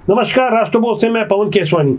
नमस्कार, राष्ट्रबोध से मैं पवन केसवानी।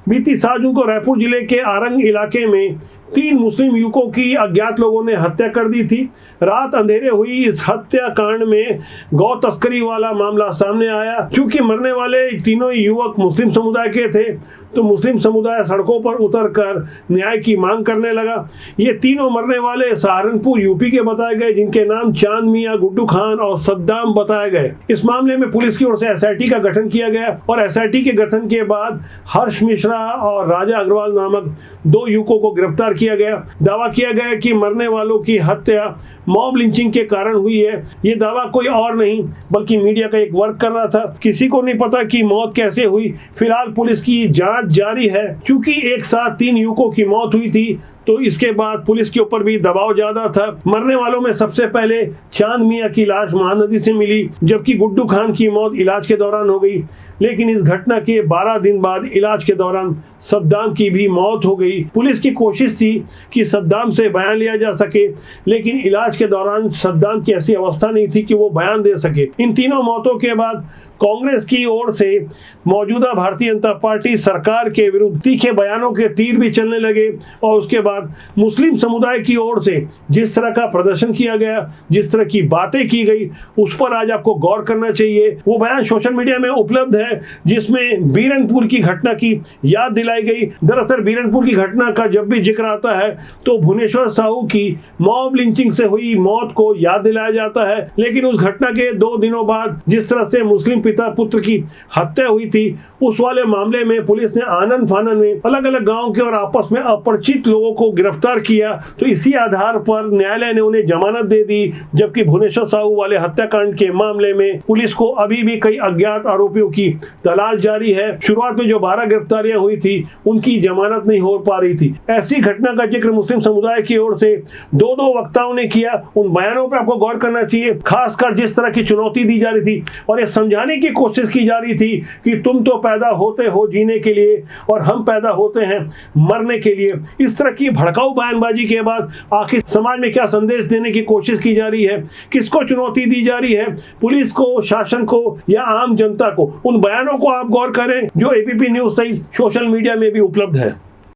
बीती 7 जून को रायपुर जिले के आरंग इलाके में 3 मुस्लिम युवकों की अज्ञात लोगों ने हत्या कर दी थी। रात अंधेरे हुई इस हत्याकांड में गौ तस्करी वाला मामला सामने आया। क्योंकि मरने वाले तीनों युवक मुस्लिम समुदाय के थे, तो मुस्लिम समुदाय सड़कों पर उतरकर न्याय की मांग करने लगा। ये तीनों मरने वाले सहारनपुर यूपी के बताए गए, जिनके नाम चांद मियां, गुड्डू खान और सद्दाम बताए गए। इस मामले में पुलिस की ओर से एसआईटी का गठन किया गया और एसआईटी के गठन के बाद हर्ष मिश्रा और राजा अग्रवाल नामक 2 युवकों को गिरफ्तार किया गया। दावा किया गया कि मरने वालों की हत्या मॉब लिंचिंग के कारण हुई है। ये दावा कोई और नहीं बल्कि मीडिया का एक वर्ग कर रहा था। किसी को नहीं पता कि मौत कैसे हुई। फिलहाल पुलिस की जांच जारी है। क्योंकि एक साथ 3 युवकों की मौत हुई थी, तो इसके बाद पुलिस के ऊपर भी दबाव ज्यादा था। मरने वालों में सबसे पहले चांद मियां की लाश महानदी से मिली, जबकि गुड्डू खान की मौत इलाज के दौरान हो गई। लेकिन इस घटना के 12 दिन बाद इलाज के दौरान सद्दाम की भी मौत हो गई। पुलिस की कोशिश थी कि सद्दाम से बयान लिया जा सके, लेकिन इलाज के दौरान सद्दाम की ऐसी अवस्था नहीं थी कि वो बयान दे सके। इन तीनों मौतों के बाद कांग्रेस की ओर से मौजूदा भारतीय जनता पार्टी सरकार के विरुद्ध तीखे बयानों के तीर भी चलने लगे और उसके बाद मुस्लिम समुदाय की ओर से जिस तरह का प्रदर्शन किया गया, जिस तरह की बातें की गई, उस पर आज आपको गौर करना चाहिए। वो बयान सोशल मीडिया में उपलब्ध है, जिसमें बीरनपुर की घटना की याद दिलाई गई। दरअसल बीरनपुर की घटना का जब भी जिक्र आता है तो भुवनेश्वर साहू की मॉब लिंचिंग से हुई मौत को याद दिलाया जाता है। लेकिन उस घटना के 2 दिनों बाद जिस तरह से मुस्लिम पिता पुत्र की हत्या हुई थी, उस वाले मामले में पुलिस ने आनन फानन में अलग अलग गांव के और आपस में अपरिचित लोगों को गिरफ्तार किया। तो इसी आधार पर न्यायालय ने उन्हें जमानत दे दी। जबकि भुवनेश्वर साहू वाले हत्याकांड के मामले में पुलिस को अभी भी कई अज्ञात आरोपियों की तलाश जारी है। शुरुआत में जो 12 गिरफ्तारियां हुई थी, उनकी जमानत नहीं हो पा रही थी। ऐसी घटना का जिक्र मुस्लिम समुदाय की ओर से 2 वक्ताओं ने किया। उन बयानों पर आपको गौर करना चाहिए, खासकर जिस तरह की चुनौती दी जा रही थी और ये समझाने की कोशिश की जा रही थी कि तुम तो पैदा होते हो जीने के लिए और हम पैदा होते हैं मरने के लिए। इस तरह की भड़काऊ बयानबाजी के बाद आखिर समाज में क्या संदेश देने की कोशिश की जा रही है, किसको चुनौती दी जा रही है, पुलिस को, शासन को या आम जनता को? उन बयानों को आप गौर करें जो एबीपी न्यूज सहित सोशल मीडिया में भी उपलब्ध है।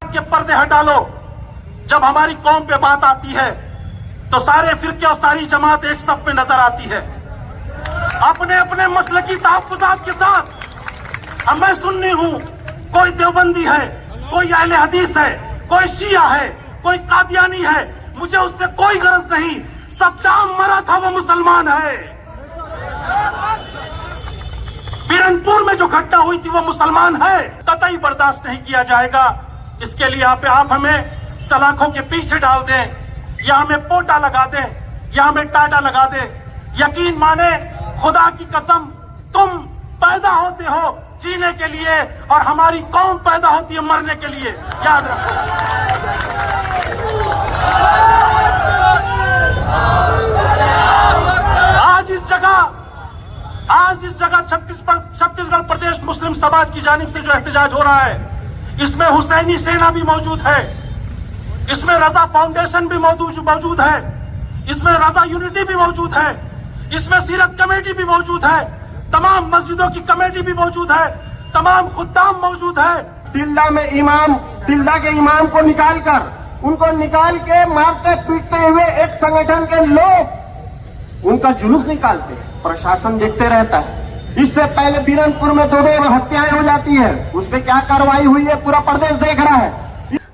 के पर्दे हटा लो। जब हमारी कौम पे बात आती है तो सारे फिरके और सारी जमात एक सफ में नजर आती है, अपने अपने मसलकी तहफ्फुज़ात के साथ। अब मैं सुन्नी हूं, कोई देवबंदी है, कोई अहले हदीस है, कोई शिया है, कोई कादियानी है, मुझे उससे कोई गरज नहीं। सद्दाम मरा था, वो मुसलमान है। बीरनपुर में जो घटना हुई थी वो मुसलमान है। कतई बर्दाश्त नहीं किया जाएगा। इसके लिए आप हमें सलाखों के पीछे डाल दें, या हमें पोटा लगा दें, या हमें टाटा लगा दें। यकीन माने, खुदा की कसम, तुम पैदा होते हो जीने के लिए और हमारी कौम पैदा होती है मरने के लिए। याद रखो। आज इस जगह छत्तीसगढ़ प्रदेश मुस्लिम समाज की जानिब से जो एहतजाज हो रहा है, इसमें हुसैनी सेना भी मौजूद है, इसमें रजा फाउंडेशन भी मौजूद है, इसमें रजा यूनिटी भी मौजूद है, इसमें सीरत कमेटी भी मौजूद है, तमाम मस्जिदों की कमेटी भी मौजूद है, तमाम खुद्दाम मौजूद है। तिल्दा के इमाम को निकाल के मारते पीटते हुए एक संगठन के लोग उनका जुलूस निकालते हैं, प्रशासन देखते रहता है। इससे पहले बीरनपुर में 2 हत्याएं हो जाती है, उस पर क्या कार्रवाई हुई है पूरा प्रदेश देख रहा है।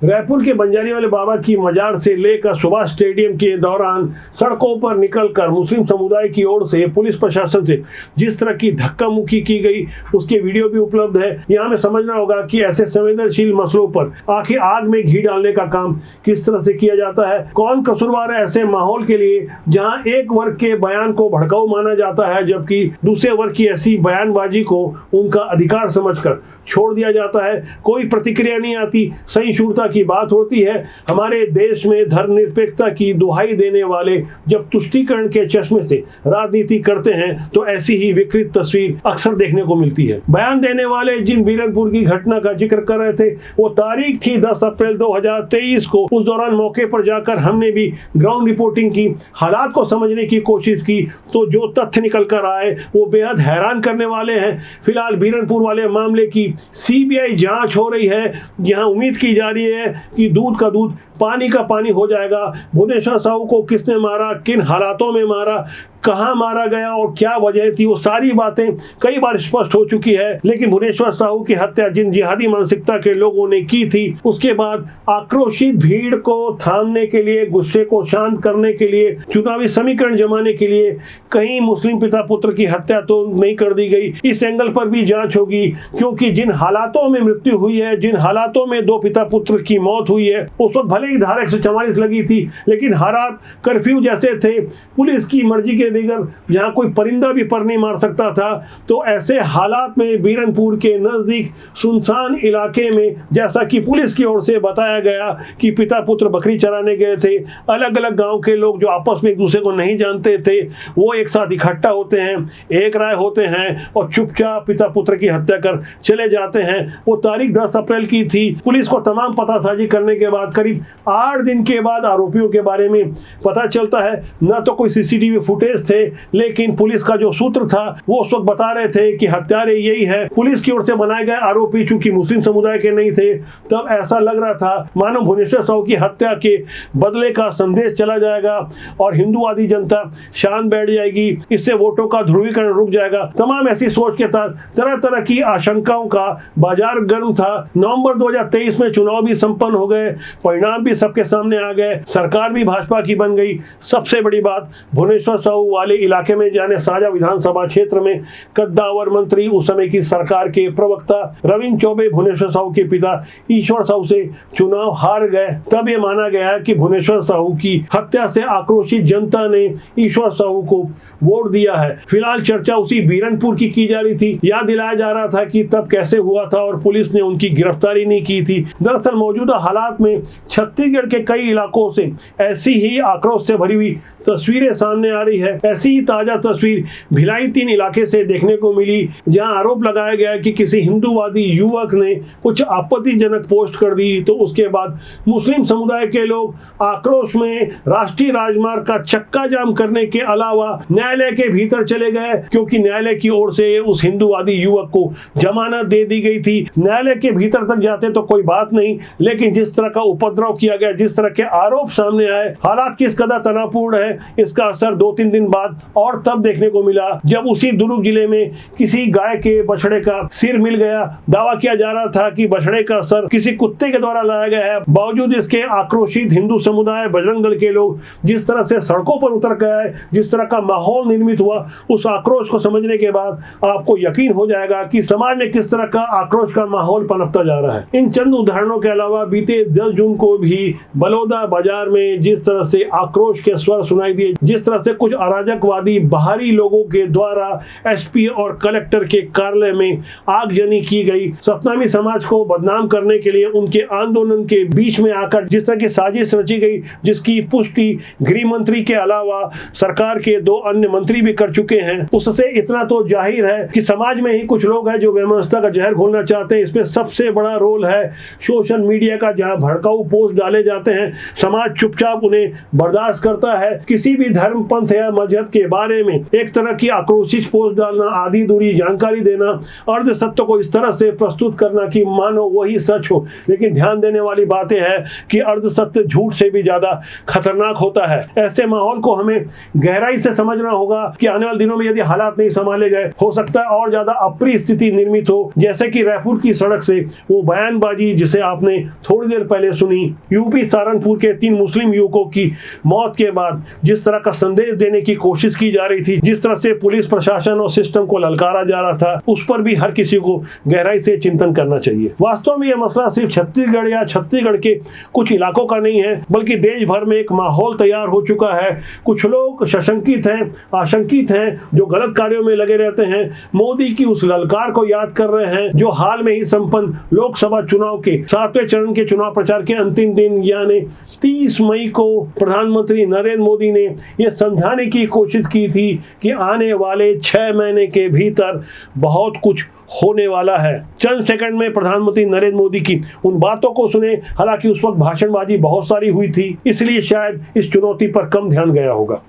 रायपुर के बंजारी वाले बाबा की मजार से लेकर सुभाष स्टेडियम के दौरान सड़कों पर निकलकर मुस्लिम समुदाय की ओर से पुलिस प्रशासन से जिस तरह की धक्का मुक्की की गई, उसके वीडियो भी उपलब्ध है। यहाँ में समझना होगा कि ऐसे संवेदनशील मसलों पर आखिर आग में घी डालने का काम किस तरह से किया जाता है। कौन कसूरवार है ऐसे माहौल के लिए जहाँ एक वर्ग के बयान को भड़काऊ माना जाता है, जबकि दूसरे वर्ग की ऐसी बयानबाजी को उनका अधिकार समझकर छोड़ दिया जाता है। कोई प्रतिक्रिया नहीं आती, सहिष्णुता की बात होती है, हमारे देश में धर्मनिरपेक्षता की दुहाई देने वाले जब तुष्टीकरण के चश्मे से राजनीति करते हैं तो ऐसी ही विकृत तस्वीर अक्सर देखने को मिलती है। बयान देने वाले जिन बीरनपुर की घटना का जिक्र कर रहे थे वो तारीख थी 10 अप्रैल 2023 को। उस दौरान मौके पर जाकर हमने भी ग्राउंड रिपोर्टिंग की, हालात को समझने की कोशिश की, तो जो तथ्य निकल कर आए वो बेहद हैरान करने वाले हैं। फिलहाल बीरनपुर वाले मामले की सीबीआई जांच हो रही है। यहाँ उम्मीद की जा रही है कि दूध का दूध पानी का पानी हो जाएगा। भुवनेश्वर साहू को किसने मारा, किन हालातों में मारा, कहाँ मारा गया और क्या वजह थी, वो सारी बातें कई बार स्पष्ट हो चुकी है। लेकिन भुवनेश्वर साहू की हत्या जिन जिहादी मानसिकता के लोगों ने की थी, उसके बाद आक्रोशित भीड़ को थामने के लिए, गुस्से को शांत करने के लिए, चुनावी समीकरण जमाने के लिए कहीं मुस्लिम पिता पुत्र की हत्या तो नहीं कर दी गई। इस एंगल पर भी जांच होगी, क्योंकि जिन हालातों में मृत्यु हुई है, जिन हालातों में दो पिता पुत्र की मौत हुई है, उस वक्त भले ही धारा 144 लगी थी, लेकिन हालात कर्फ्यू जैसे थे। पुलिस की मर्जी के बगैर जहां कोई परिंदा भी पर नहीं मार सकता था, तो ऐसे हालात में बीरनपुर के नजदीक सुनसान इलाके में, जैसा कि पुलिस की ओर से बताया गया कि पिता पुत्र बकरी चराने गए थे, अलग अलग गांव के लोग जो आपस में एक दूसरे को नहीं जानते थे वो एक साथ इकट्ठा होते हैं, एक राय होते हैं और चुपचाप पिता पुत्र की हत्या कर चले जाते हैं। वो तारीख 10 अप्रैल की थी। पुलिस को तमाम पतासाजी करने के बाद करीब 8 दिन के बाद आरोपियों के बारे में पता चलता है। न तो कोई सीसीटीवी फुटेज थे, लेकिन पुलिस का जो सूत्र था वो उस वक्त बता रहे थे कि हत्यारे यही है। पुलिस की ओर से बनाए गए आरोपी चूंकि मुस्लिम समुदाय के नहीं थे, तब ऐसा लग रहा था मानो भुवनेश्वर साहू की हत्या के बदले का संदेश चला जाएगा और हिंदूवादी जनता शांत बैठ जाएगी, इससे वोटों का ध्रुवीकरण रुक जाएगा। तमाम ऐसी सोच के तहत तरह तरह की आशंकाओं का बाजार गर्म था। नवंबर 2023 में चुनाव भी संपन्न हो गए, परिणाम भी सबके सामने आ गए, सरकार भी भाजपा की बन गई। सबसे बड़ी बात, भुवनेश्वर साहू वाले इलाके में जाने साझा विधानसभा क्षेत्र में कद्दावर मंत्री, उस समय की सरकार के प्रवक्ता रविंद्र चौबे भुवनेश्वर साहू के पिता ईश्वर साहू से चुनाव हार गए। तब ये माना गया कि भुवनेश्वर साहू की हत्या से आक्रोशित जनता ने ईश्वर साहू को वोट दिया है। फिलहाल चर्चा उसी बीरनपुर की जा रही थी। याद दिलाया जा रहा था कि तब कैसे हुआ था और पुलिस ने उनकी गिरफ्तारी नहीं की थी। दरअसल मौजूदा हालात में छत्तीसगढ़ के कई इलाकों से ऐसी ही आक्रोश से भरी हुई तस्वीरें सामने आ रही है। ऐसी ही ताजा तस्वीर भिलाई 3 इलाके से देखने को मिली, जहां आरोप लगाया गया कि किसी हिंदूवादी युवक ने कुछ आपत्तिजनक पोस्ट कर दी, तो उसके बाद मुस्लिम समुदाय के लोग आक्रोश में राष्ट्रीय राजमार्ग का चक्का जाम करने के अलावा न्यायालय के भीतर चले गए, क्योंकि न्यायालय की ओर से उस हिंदूवादी युवक को जमानत दे दी गई थी। न्यायालय के भीतर तक जाते तो कोई बात नहीं, लेकिन जिस तरह का उपद्रव किया गया, जिस तरह के आरोप सामने आए, हालात किस कदर तनावपूर्ण है, इसका असर 2-3 दिन बाद और तब देखने को मिला, जब उसी दुर्ग जिले में किसी गाय के बछड़े का सिर मिल गया। दावा किया जा रहा था कि बछड़े का सर किसी कुत्ते के द्वारा लाया गया है। बावजूद इसके आक्रोशित हिंदू समुदाय, बजरंग दल के लोग जिस तरह से सड़कों पर उतर गए, जिस तरह का माहौल निर्मित हुआ, उस आक्रोश को समझने के बाद आपको यकीन हो जाएगा कि समाज में किस तरह का आक्रोश का माहौल पनपता जा रहा है। इन चंद उदाहरणों के अलावा बीते 10 जून को भी बलौदा बाजार में जिस तरह से आक्रोश के स्वर सुनाई दिए, जिस तरह से कुछ अराजकवादी बाहरी लोगों के द्वारा एसपी और कलेक्टर के कार्यालय में आगजनी की गई, सतनामी समाज को बदनाम करने के लिए उनके आंदोलन के बीच में आकर जिस तरह की साजिश रची गई, जिसकी पुष्टि गृह मंत्री के अलावा सरकार के 2 अन्य मंत्री भी कर चुके हैं, उससे इतना तो जाहिर है कि समाज में ही कुछ लोग हैं जो व्यवस्था का जहर घोलना चाहते हैं। इसमें सबसे बड़ा रोल है सोशल मीडिया का, जहां भड़काऊ पोस्ट डाले जाते हैं, समाज चुपचाप उन्हें बर्दाश्त करता है। किसी भी धर्म, पंथ या मजहब के बारे में एक तरह की आक्रोशित पोस्ट डालना, आधी दूरी जानकारी देना, अर्ध सत्य को इस तरह से प्रस्तुत करना कि मानो वही सच हो। लेकिन ध्यान देने वाली बातें है कि अर्ध सत्य झूठ से भी ज्यादा खतरनाक होता है। ऐसे माहौल को हमें गहराई से समझना होगा कि आने वाले दिनों में यदि हालात नहीं संभाले गए, हो सकता है और ज्यादा अप्रिय स्थिति निर्मित हो, जैसे कि रायपुर की सड़क से वो बयानबाजी जिसे आपने थोड़ी देर पहले सुनी। यूपी सहारनपुर के 3 मुस्लिम युवकों की मौत के बाद जिस तरह का संदेश देने की कोशिश की जा रही थी, जिस तरह से पुलिस प्रशासन और सिस्टम को ललकारा जा रहा था, उस पर भी हर किसी को गहराई से चिंतन करना चाहिए। वास्तव में यह मसला सिर्फ छत्तीसगढ़ या छत्तीसगढ़ के कुछ इलाकों का नहीं है, बल्कि देश भर में एक माहौल तैयार हो चुका है। कुछ लोग सशंकित हैं, आशंकित हैं, जो गलत कार्यों में लगे रहते हैं, मोदी की उस ललकार को याद कर रहे हैं जो हाल में ही संपन्न लोकसभा चुनाव के 7वें चरण के चुनाव प्रचार के अंतिम दिन यानी 30 मई को प्रधानमंत्री नरेंद्र मोदी ने यह समझाने की कोशिश की थी कि आने वाले 6 महीने के भीतर बहुत कुछ होने वाला है। चंद सेकंड में प्रधानमंत्री नरेंद्र मोदी की उन बातों को सुने। हालांकि उस वक्त भाषणबाजी बहुत सारी हुई थी, इसलिए शायद इस चुनौती पर कम ध्यान गया होगा।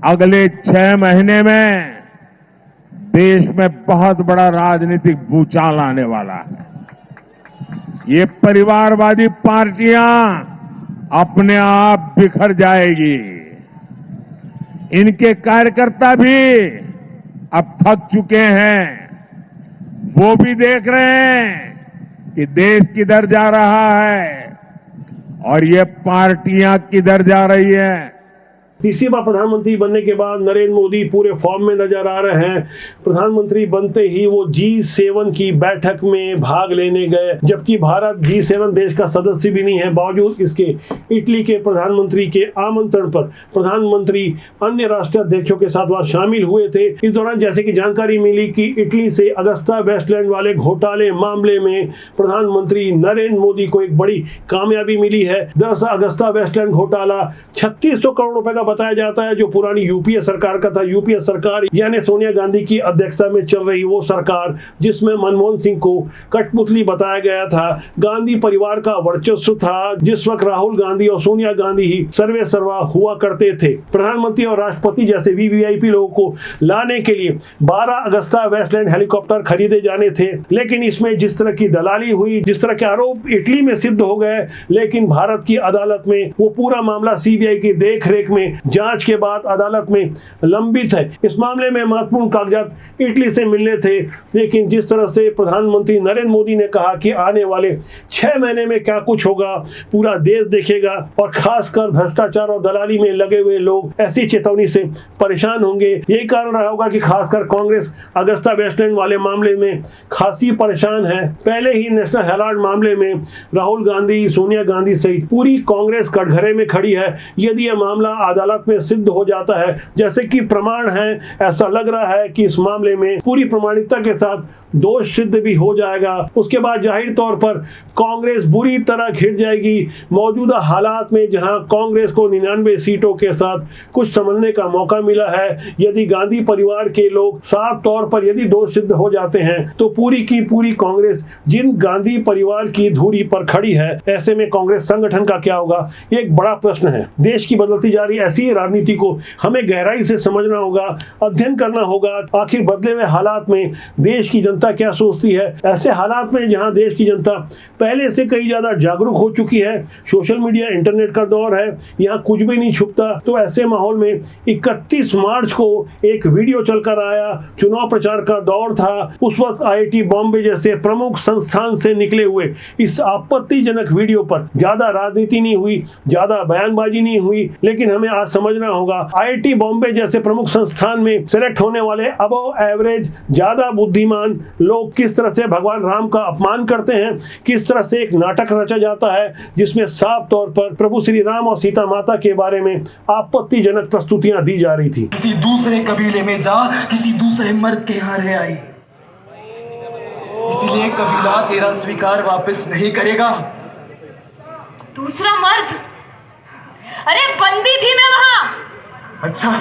अगले 6 महीने में देश में बहुत बड़ा राजनीतिक भूचाल आने वाला है। ये परिवारवादी पार्टियां अपने आप बिखर जाएगी। इनके कार्यकर्ता भी अब थक चुके हैं। वो भी देख रहे हैं कि देश किधर जा रहा है और ये पार्टियां किधर जा रही है। तीसरी बार प्रधानमंत्री बनने के बाद नरेंद्र मोदी पूरे फॉर्म में नजर आ रहे हैं। प्रधानमंत्री बनते ही वो G7 की बैठक में भाग लेने गए, जबकि भारत G7 देश का सदस्य भी नहीं है। बावजूद इसके इटली के प्रधानमंत्री के आमंत्रण पर प्रधानमंत्री अन्य राष्ट्राध्यक्षों के साथ वहां शामिल हुए थे। इस दौरान जैसे कि जानकारी मिली कि इटली से अगस्ता वेस्टलैंड वाले घोटाले मामले में प्रधानमंत्री नरेंद्र मोदी को एक बड़ी कामयाबी मिली है। दरअसल अगस्ता वेस्टलैंड घोटाला 3600 करोड़ रुपए का बताया जाता है, जो पुरानी यूपीए सरकार का था। यूपीए सरकार यानी सोनिया गांधी की अध्यक्षता में चल रही वो सरकार, जिसमें मनमोहन सिंह को कठपुतली बताया गया था। गांधी परिवार का वर्चस्व था, जिस वक्त राहुल गांधी और सोनिया गांधी ही सर्वे सर्वा हुआ करते थे। प्रधानमंत्री और राष्ट्रपति जैसे वीवीआईपी लोगों को लाने के लिए 12 अगस्ता वेस्टलैंड हेलीकॉप्टर खरीदे जाने थे, लेकिन इसमें जिस तरह की दलाली हुई, जिस तरह के आरोप इटली में सिद्ध हो गए, लेकिन भारत की अदालत में वो पूरा मामला सीबीआई की देखरेख में जांच के बाद अदालत में लंबित है। इस मामले में महत्वपूर्ण कागजात इटली से मिलने थे, लेकिन जिस तरह से प्रधानमंत्री नरेंद्र मोदी ने कहा कि आने वाले 6 महीने में क्या कुछ होगा पूरा देश देखेगा, और खासकर भ्रष्टाचार और दलाली में लगे हुए लोग ऐसी चेतावनी से परेशान होंगे। यही कारण रहा होगा कि खासकर कांग्रेस अगस्ता वेस्टलैंड वाले मामले में खासी परेशान है। पहले ही नेशनल हेराल्ड मामले में राहुल गांधी, सोनिया गांधी सहित पूरी कांग्रेस कटघरे में खड़ी है। यदि यह मामला अदालत में सिद्ध हो जाता है, जैसे कि प्रमाण है, ऐसा लग रहा है कि इस मामले में पूरी प्रमाणिकता के साथ दोष सिद्ध भी हो जाएगा, उसके बाद जाहिर तौर पर कांग्रेस बुरी तरह घिर जाएगी। मौजूदा हालात में जहां कांग्रेस को 99 सीटों के साथ कुछ समझने का मौका मिला है, यदि गांधी परिवार के लोग साफ तौर पर यदि दोष सिद्ध हो जाते हैं तो पूरी की पूरी कांग्रेस जिन गांधी परिवार की धुरी पर खड़ी है, ऐसे में कांग्रेस संगठन का क्या होगा, ये एक बड़ा प्रश्न है। देश की बदलती जा रही ऐसी राजनीति को हमें गहराई से समझना होगा, अध्ययन करना होगा। आखिर बदले हुए हालात में देश की जनता क्या सोचती है। ऐसे हालात में जहां देश की जनता पहले से कई ज्यादा जागरूक हो चुकी है, सोशल मीडिया इंटरनेट का दौर है, यहाँ कुछ भी नहीं छुपता, तो ऐसे माहौल में 31 मार्च को एक वीडियो चलकर आया, चुनाव प्रचार का दौर था। उस वक्त आईआईटी बॉम्बे जैसे प्रमुख संस्थान से निकले हुए इस आपत्तिजनक वीडियो पर ज्यादा राजनीति नहीं हुई, ज्यादा बयानबाजी नहीं हुई, लेकिन हमें आज समझना होगा आईआईटी बॉम्बे जैसे प्रमुख संस्थान में सिलेक्ट होने वाले अबव एवरेज ज्यादा बुद्धिमान लोग किस तरह से भगवान राम का अपमान करते हैं, किस तरह से एक नाटक रचा जाता है जिसमें साफ तौर पर प्रभु श्री राम और सीता माता के बारे में आपत्तिजनक प्रस्तुतियां दी जा रही थी। किसी दूसरे कबीले में जा, किसी दूसरे मर्द के यहाँ रह आई, इसीलिए कबीला तेरा स्वीकार वापस नहीं करेगा। दूसरा मर्द? अरे बंदी थी मैं वहां। अच्छा।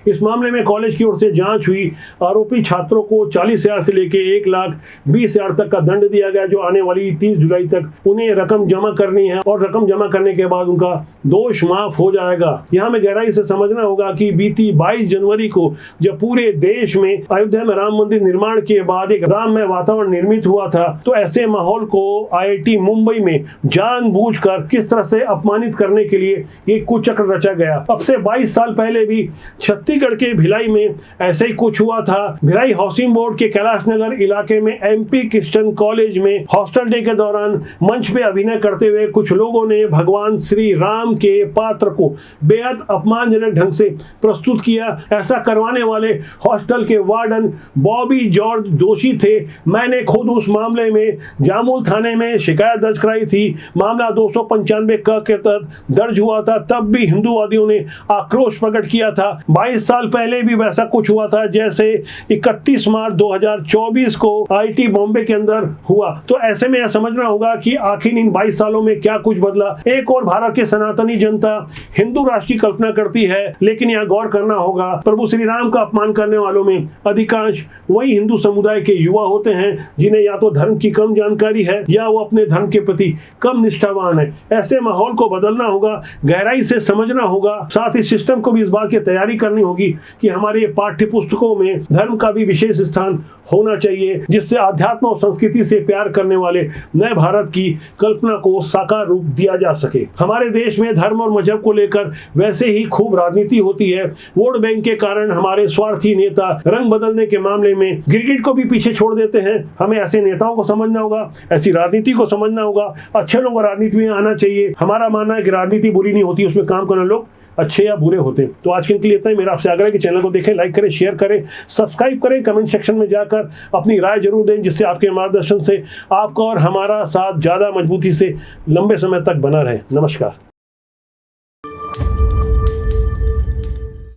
इस मामले में कॉलेज की ओर से जांच हुई। आरोपी छात्रों को 40,000 से लेकर 1,20,000 तक का दंड दिया गया, जो आने वाली 30 जुलाई तक उन्हें रकम जमा करनी है, और रकम जमा करने के बाद उनका दोष माफ हो जाएगा। यहाँ में गहराई से समझना होगा कि बीती 22 जनवरी को जब पूरे देश में अयोध्या में राम मंदिर निर्माण के बाद एक राममय वातावरण निर्मित हुआ था, तो ऐसे माहौल को आईआईटी मुंबई में जानबूझकर किस तरह से अपमानित करने के लिए ये कुचक्र रचा गया। अब से 22 साल पहले भी 36 छत्तीसगढ़ के भिलाई में ऐसे ही कुछ हुआ था। भिलाई हाउसिंग बोर्ड के कैलाश नगर इलाके में MP क्रिश्चियन कॉलेज में हॉस्टल डे के दौरान मंच पे अभिनय करते हुए कुछ लोगों ने भगवान श्री राम के पात्र को बेहद अपमानजनक ढंग से प्रस्तुत किया। ऐसा करवाने वाले हॉस्टल के वार्डन बॉबी जॉर्ज दोषी थे। मैंने खुद उस मामले में जामुल थाने में शिकायत दर्ज कराई थी। मामला 295 क के तहत दर्ज हुआ था। तब भी हिंदूवादियों ने आक्रोश प्रकट किया था। 22 साल पहले भी वैसा कुछ हुआ था, जैसे 31 मार्च 2024 को IIT बॉम्बे के अंदर हुआ। तो ऐसे में यह समझना होगा कि आखिर इन 22 सालों में क्या कुछ बदला। एक और भारत के सनातनी जनता हिंदू राष्ट्र की कल्पना करती है, लेकिन यहाँ गौर करना होगा प्रभु श्री राम का अपमान करने वालों में अधिकांश वही हिंदू समुदाय के युवा होते हैं जिन्हें या तो धर्म की कम जानकारी है या वो अपने धर्म के प्रति कम निष्ठावान है। ऐसे माहौल को बदलना होगा, गहराई से समझना होगा। साथ ही सिस्टम को भी इस बात की तैयारी करनी होगी कि हमारे पाठ्य पुस्तकों में धर्म का भी विशेष स्थान होना चाहिए, जिससे आध्यात्म और संस्कृति से प्यार करने वाले नए भारत की कल्पना को साकार रूप दिया जा सके। हमारे देश में धर्म और मजहब को लेकर वैसे ही खूब राजनीति होती है। वोट बैंक के कारण हमारे स्वार्थी नेता रंग बदलने के मामले में गिरगिट को भी पीछे छोड़ देते हैं। हमें ऐसे नेताओं को समझना होगा, ऐसी राजनीति को समझना होगा। अच्छे लोगों को राजनीति में आना चाहिए। हमारा मानना है कि राजनीति बुरी नहीं होती, उसमें काम करने लोग अच्छे या बुरे होते हैं। तो आज के लिए इतना ही। मेरा आपसे आग्रह है कि चैनल को देखें, लाइक करें, शेयर करें, सब्सक्राइब करें, कमेंट सेक्शन में जाकर अपनी राय जरूर दें, जिससे आपके मार्गदर्शन से आपका और हमारा साथ ज्यादा मजबूती से लंबे समय तक बना रहे। नमस्कार।